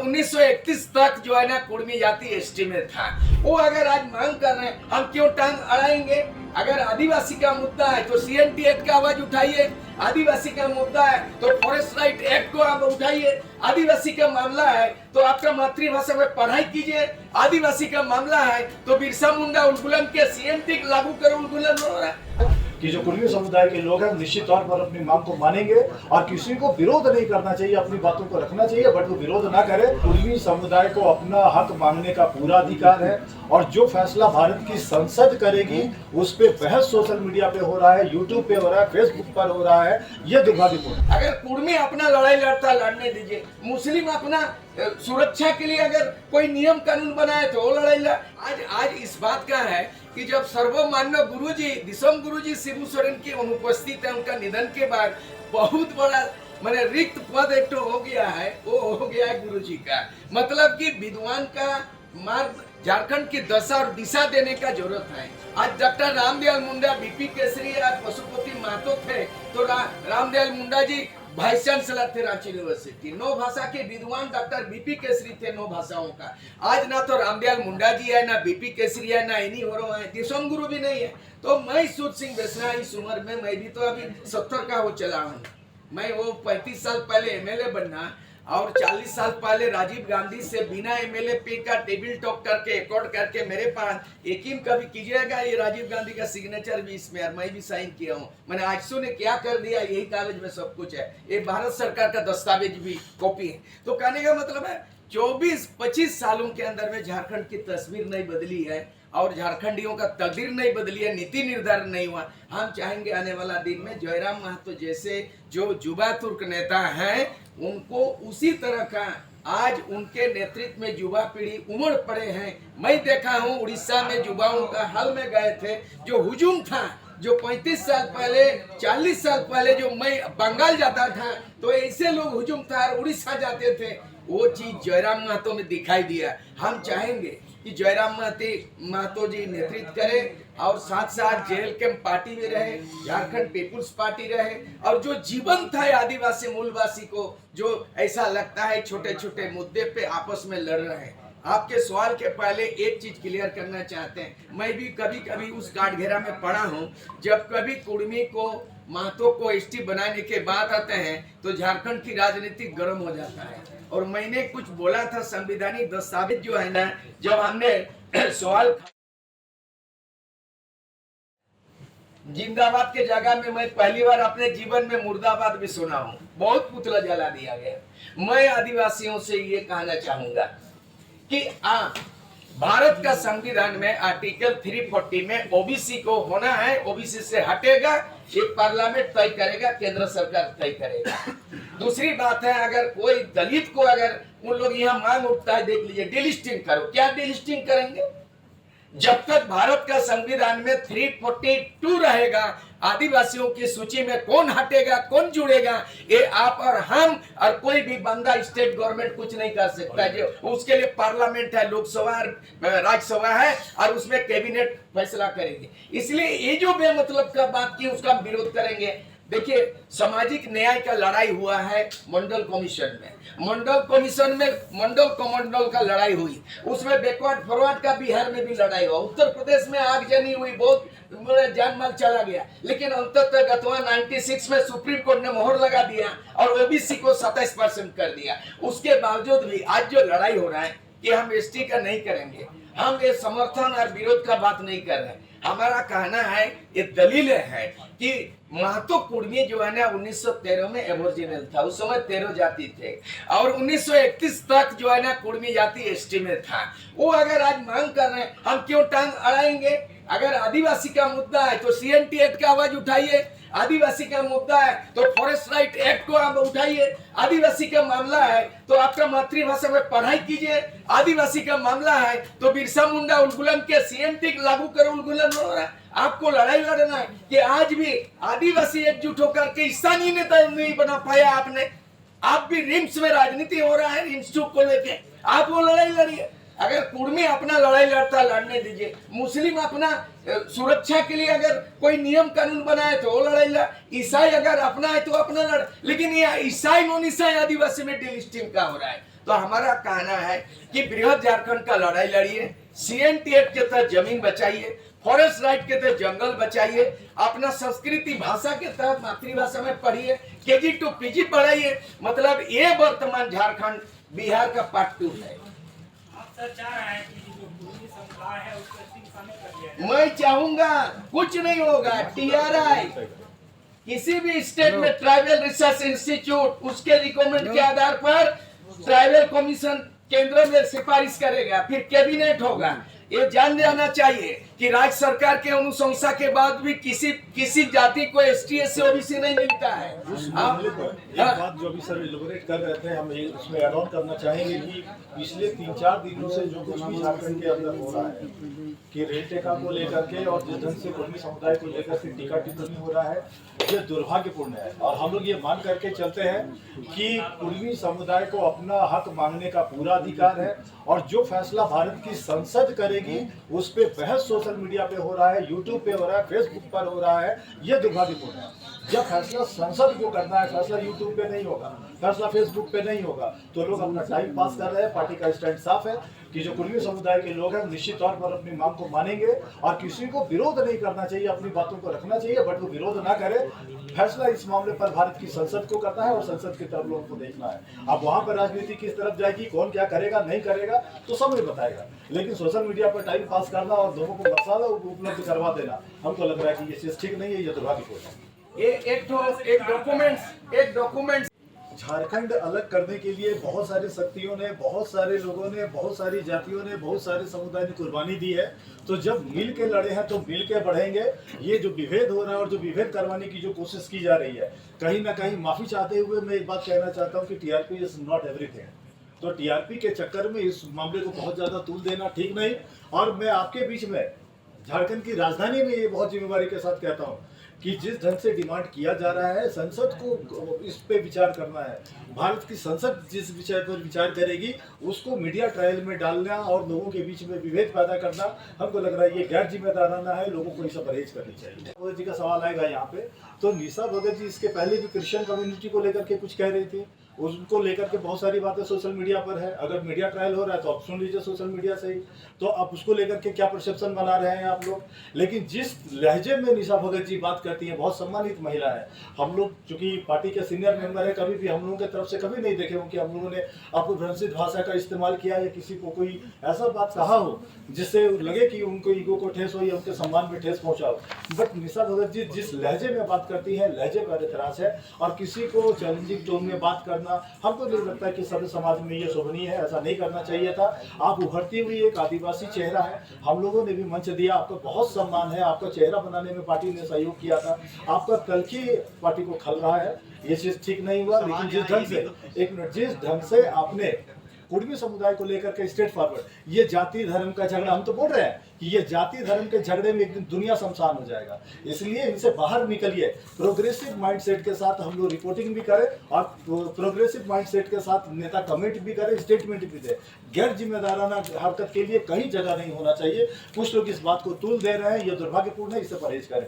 1931 तक जो है ना कुर्मी जाति एसटी में था। वो अगर आज मांग कर रहे हैं, हम क्यों टांग अड़ाएंगे? अगर आदिवासी का मुद्दा है तो सीएनटी एक्ट का आवाज उठाइए, आदिवासी का मुद्दा है तो फॉरेस्ट राइट एक्ट को आप उठाइए, आदिवासी का मामला है तो आपका मातृभाषा में पढ़ाई कीजिए, आदिवासी का मामला है तो बिरसा मुंडा उल्लंघन के सीएनटी लागू करो, उल्लंघन हो रहा है। कि जो कुर्मी समुदाय के लोग हैं निश्चित तौर पर अपनी मांग को मानेंगे और किसी को विरोध नहीं करना चाहिए, अपनी बातों को रखना चाहिए, बट वो विरोध ना करे। कुर्मी समुदाय को अपना हक मांगने का पूरा अधिकार है और जो फैसला भारत की संसद करेगी उस पे बहस सोशल मीडिया पे हो रहा है, यूट्यूब पे हो रहा है, फेसबुक पर हो रहा है, ये दुर्भाग्यपूर्ण। अगर कुर्मी अपना लड़ाई लड़ता लड़ने दीजिए, मुस्लिम अपना सुरक्षा के लिए अगर कोई नियम कानून बनाए तो वो लड़ाई आज इस बात का है कि जब सर्वमान्य गुरुजी दिसम गुरुजी शिबू सोरेन की अनुपस्थित है, उनका निधन के बाद बहुत बड़ा मैंने रिक्त पद एक तो हो गया है, वो हो गया है गुरुजी का। मतलब कि विद्वान का मार्ग झारखंड की दशा और दिशा देने का जरूरत है। आज डॉक्टर रामदयाल मुंडा बीपी केसरी आज पशुपति महतो थे तो रामदयाल मुंडा जी वाइस चांसलर थे रांची यूनिवर्सिटी। 9 भाषा के विद्वान डॉक्टर बीपी केसरी थे, 9 भाषाओं का। आज ना तो रामदयाल मुंडा जी है, ना बीपी केसरी है, ना इन्हीं हो रहा है, दिसम गुरु भी नहीं है। तो मैं सूद सिंह बेसरा इस उम्र में, मैं भी तो अभी 70 का हो चला हूँ। मैं वो 35 साल पहले एमएलए बनना और 40 साल पहले राजीव गांधी से बिना एमएलए पे का टेबल टॉक करके एकॉर्ड करके मेरे पास यकीन कभी कीजिएगा ये राजीव गांधी का सिग्नेचर भी इसमें और मैं भी साइन किया हूँ। मैंने आजसू ने क्या कर दिया, यही कागज में सब कुछ है, ये भारत सरकार का दस्तावेज भी कॉपी है। तो कहने का मतलब है 24-25 सालों के अंदर में झारखंड की तस्वीर नहीं बदली है और झारखंडियों का तकदीर नहीं बदली है, नीति निर्धारण नहीं हुआ। हम चाहेंगे आने वाला दिन में जयराम महतो जैसे जो युवा तुर्क नेता हैं उनको उसी तरह का आज उनके नेतृत्व में युवा पीढ़ी उमड़ पड़े हैं। मैं देखा हूँ उड़ीसा में युवाओं का हाल में गए थे, जो हुजूम था, जो 35 साल पहले 40 साल पहले जो मैं बंगाल जाता था तो ऐसे लोग हुजूम था और उड़ीसा जाते थे, वो चीज जयराम महतो में दिखाई दिया। हम चाहेंगे कि जयराम महतो जी नेतृत्व करें और साथ साथ जेएलके पार्टी भी रहे, झारखंड पीपुल्स पार्टी रहे और जो जीवन था आदिवासी मूलवासी को, जो ऐसा लगता है छोटे छोटे मुद्दे पे आपस में लड़ रहे हैं। आपके सवाल के पहले एक चीज क्लियर करना चाहते हैं, मैं भी कभी कभी उस काटघेरा में पड़ा हूँ, जब कभी कुर्मी को महतो को एसटी बनाने के बाद आते हैं तो झारखंड की राजनीति गर्म हो जाता है। और मैंने कुछ बोला था, संवैधानिक दस्तावेज जो है ना, जब हमने सवाल जिंदाबाद के जगह में मैं पहली बार अपने जीवन में मुर्दाबाद भी सुना हूँ, बहुत पुतला जला दिया गया। मैं आदिवासियों से ये कहना चाहूंगा कि भारत का संविधान में आर्टिकल 340 में ओबीसी को होना है, ओबीसी से हटेगा, एक पार्लियामेंट तय करेगा, केंद्र सरकार तय करेगा। दूसरी बात है, अगर कोई दलित को अगर उन लोग यहाँ मांग उठता है, देख लीजिए डिलिस्टिंग करो, क्या डिलिस्टिंग करेंगे? जब तक भारत का संविधान में 342 रहेगा, आदिवासियों की सूची में कौन हटेगा कौन जुड़ेगा, ये आप और हम और कोई भी बंदा स्टेट गवर्नमेंट कुछ नहीं कर सकता। जो उसके लिए पार्लियामेंट है, लोकसभा राज्यसभा है और उसमें कैबिनेट फैसला करेंगे। इसलिए ये जो बेमतलब का बात की उसका विरोध करेंगे। देखिए सामाजिक न्याय का लड़ाई हुआ है मंडल कमीशन में, मंडल कमीशन में मंडल कमंडल का लड़ाई हुई, उसमें बैकवर्ड फॉरवर्ड का बिहार में भी लड़ाई हुआ, उत्तर प्रदेश में आगजनी हुई, बहुत जान माल चला गया, लेकिन अंततः 96 में सुप्रीम कोर्ट ने मोहर लगा दिया और ओबीसी को 27% कर दिया। उसके बावजूद भी आज जो लड़ाई हो रहा है कि हम एसटी का नहीं करेंगे, हम ये समर्थन और विरोध का बात नहीं कर रहे। हमारा कहना है, ये दलील है कि महतो कुर्मी जो है ना 1913 में एबोरिजिनल था, उस समय 13 जाति थे और 1931 तक जो है ना कुर्मी जाति एसटी में था। वो अगर आज मांग कर रहे हैं, हम क्यों टांग अड़ाएंगे? अगर आदिवासी का मुद्दा है तो सीएनटी एक्ट का आवाज उठाइए, आदिवासी का मुद्दा है तो फॉरेस्ट राइट एक्ट को आप उठाइए, आदिवासी का मामला है तो आपका मातृभाषा में पढ़ाई कीजिए, आदिवासी का मामला है तो बिरसा मुंडा उल्लंघन के सीएनटी लागू करो, उल्लंघन हो रहा है। आपको लड़ाई लड़ना है कि आज भी आदिवासी एकजुट होकर के स्थानीय नेता नहीं बना पाया आपने। आप भी रिम्स में राजनीति हो रहा है, रिम्स चुप को लेके आप वो लड़ाई लड़िए। अगर कुर्मी अपना लड़ाई लड़ता लड़ने दीजिए, मुस्लिम अपना सुरक्षा के लिए अगर कोई नियम कानून बनाए तो वो लड़ाई लड़, ईसाई अगर अपना है तो अपना लड़, लेकिन ये ईसाई नॉन ईसाई आदिवासी में डिलिस्टिंग का हो रहा है। तो हमारा कहना है कि बृहद झारखंड का लड़ाई लड़िए, CNT एक्ट के तहत जमीन बचाइए, फॉरेस्ट राइट के तहत जंगल बचाइए, अपना संस्कृति भाषा के तहत मातृभाषा में पढ़िए, KG to PG पढ़ाइए। मतलब ये वर्तमान झारखंड बिहार का पार्ट 2 है। आप सर चाह रहे हैं कि जो पूर्वी समुदाय है उसको ST शामिल कर दिया जाए? मैं चाहूंगा कुछ नहीं होगा। TRI किसी भी स्टेट में ट्राइबल रिसर्च इंस्टीट्यूट उसके रिकमेंड के आधार पर ट्राइबल कमीशन केंद्र में सिफारिश करेगा, फिर कैबिनेट होगा। ये जान जाना चाहिए कि राज्य सरकार के अनुशंसा के बाद भी किसी जाति को ST SC OBC नहीं मिलता है। उस मामले पर एक बात जो अभी सर इलैबोरेट कर रहे थे, हम उसमें ऐड ऑन करना चाहेंगे कि पिछले 3-4 दिनों से जो कुछ भी झारखंड के अंदर हो रहा है कि रेल टेका को लेकर के और जिस ढंग से कुर्मी समुदाय को लेकर के टीका टिप्पणी हो रहा है, ये दुर्भाग्यपूर्ण है। और हम लोग ये मान करके चलते हैं कि कुर्मी समुदाय को अपना हक मांगने का पूरा अधिकार है और जो फैसला भारत की संसद करेगी उस पे बहस सोशल मीडिया पे हो रहा है, यूट्यूब पे हो रहा है, फेसबुक पर हो रहा है, ये दुर्भाग्यपूर्ण है। जब फैसला संसद को करना है, फैसला यूट्यूब पे नहीं होगा, फैसला फेसबुक पे नहीं होगा, तो लोग अपना टाइम पास कर रहे हैं। पार्टी का स्टैंड साफ है कि जो कुर्मी समुदाय के लोग हैं निश्चित तौर पर अपनी मांग को मानेंगे और किसी को विरोध नहीं करना चाहिए, अपनी बातों को रखना चाहिए, बट वो विरोध ना करे। फैसला इस मामले पर भारत की संसद को करना है और संसद की तरफ लोगों को देखना है। अब वहां पर राजनीति किस तरफ जाएगी, कौन क्या करेगा नहीं करेगा तो समय बताएगा, लेकिन सोशल मीडिया पर टाइम पास करना और लोगों को मसाला उपलब्ध करवा देना हमको लग रहा है कि ये चीज ठीक नहीं है, ये दुर्भाग्यपूर्ण है। एक डॉक्यूमेंट झारखंड अलग करने के लिए बहुत सारी शक्तियों ने, बहुत सारे लोगों ने, बहुत सारी जातियों ने, बहुत सारे समुदाय ने कुर्बानी दी है। तो जब मिल के लड़े हैं तो मिल के बढ़ेंगे। ये जो विभेद हो रहा है और जो विभेद करवाने की जो कोशिश की जा रही है, कहीं ना कहीं माफी चाहते हुए मैं एक बात कहना चाहता हूँ कि TRP इज नॉट एवरीथिंग। तो TRP के चक्कर में इस मामले को बहुत ज्यादा तूल देना ठीक नहीं। और मैं आपके बीच में झारखंड की राजधानी में ये बहुत जिम्मेवारी के साथ कहता हूँ कि जिस ढंग से डिमांड किया जा रहा है, संसद को इस पे विचार करना है। भारत की संसद जिस विषय पर विचार करेगी उसको मीडिया ट्रायल में डालना और लोगों के बीच में विभेद पैदा करना हमको लग रहा है ये गैर जिम्मेदाराना है। लोगों को इससे परहेज करनी चाहिए। भगत जी का सवाल आएगा यहाँ पे, तो निशा भगत जी इसके पहले भी क्रिश्चियन कम्युनिटी को लेकर के कुछ कह रही थी, उसको लेकर के बहुत सारी बातें सोशल मीडिया पर है। अगर मीडिया ट्रायल हो रहा है तो आप सुन लीजिए सोशल मीडिया से ही, तो आप उसको लेकर के क्या परसेप्शन बना रहे हैं आप लोग। लेकिन जिस लहजे में निशा भगत जी बात करती हैं, बहुत सम्मानित महिला है। हम लोग चूंकि पार्टी के सीनियर मेंबर है, कभी भी हम लोगों की तरफ से कभी नहीं देखे हो कि हम लोगों ने अपभ्रंशित भाषा का इस्तेमाल किया या किसी को कोई ऐसा बात कहा हो जिससे लगे कि उनको ईगो को ठेस हो या उनके सम्मान में ठेस पहुंचा हो। बट निशा भगत जी जिस लहजे में बात करती है, लहजे पर एतराज है। और किसी को चैलेंजिंग टोन में बात करना हमको नहीं लगता है कि सभ्य समाज में ये शोभनीय है, ऐसा नहीं करना चाहिए था। आप उभरती हुई एक आदिवासी चेहरा है, हम लोगों ने भी मंच दिया, आपका बहुत सम्मान है। आपका चेहरा बनाने में पार्टी ने सहयोग किया था, आपका तलखी पार्टी को खल रहा है, ये चीज ठीक नहीं हुआ। लेकिन जिस ढंग से आपने कुर्मी समुदाय को लेकर के स्ट्रेट फॉरवर्ड, ये जाति धर्म का झगड़ा, हम तो बोल रहे हैं कि ये जाति धर्म के झगड़े में एक दिन दुनिया शमशान हो जाएगा। इसलिए इनसे बाहर निकलिए, प्रोग्रेसिव माइंडसेट के साथ हम लोग रिपोर्टिंग भी करें और प्रोग्रेसिव माइंडसेट के साथ नेता कमेंट भी करें, स्टेटमेंट भी दें। गैर जिम्मेदाराना हरकत के लिए कहीं जगह नहीं होना चाहिए। कुछ लोग इस बात को तूल दे रहे हैं, ये दुर्भाग्यपूर्ण है, इससे परहेज करें।